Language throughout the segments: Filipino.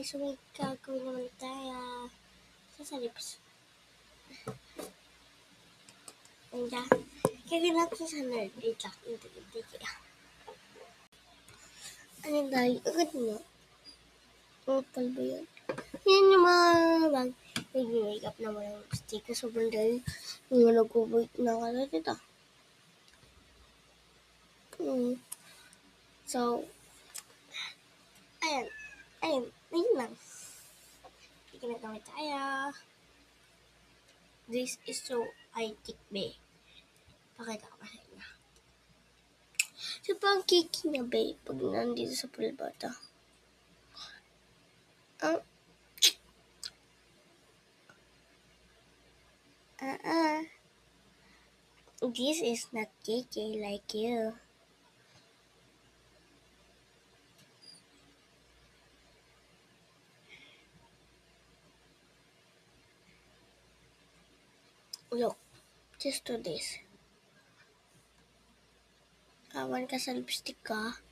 guys, so may gagawin naman tayo sa lips. Ayan. Kaya natin sa nerd. Itak. Ano tayo? Agad mo. Ang kalbo yun. Yan yung mga nag-makeup na walang lipstick. Sobrang dahil yung nag-wait na ka dito. So, ayun, ayun lang. Ginagamit tayo. This is so high-tech, babe. Pakita ko pa sa inyo. So, parang kiki na, babe, pag nandito sa pulbata. This is not kiki like you. Look, just do this. Awan ka sa lipstick ka.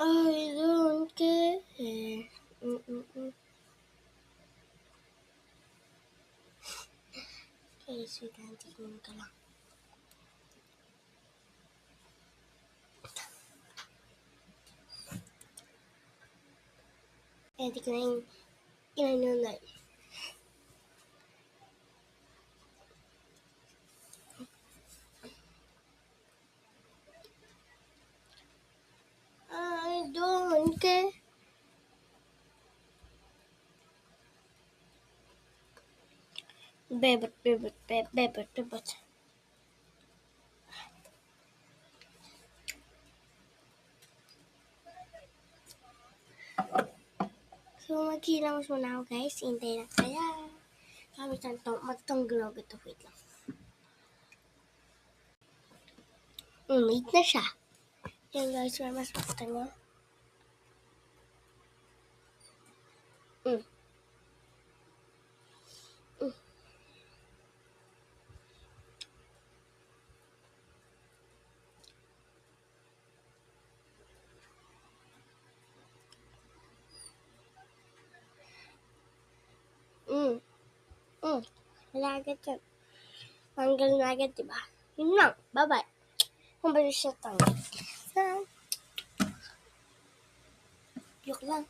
I don't care. Okay, sweet auntie, kunin ka lang. Eh, di ko na yung kinanunay. I don't care. Bebot. So, maghilamos muna ako, guys. Hintay na kaya. Kami magtanggalog ito. Wait lang. Made na siya. Yan, guys. Mas makita niyo. Wala agad yan. Tanggal na agad, diba? Yun lang. Bye-bye. Kung ba siya tanggal. Joke lang.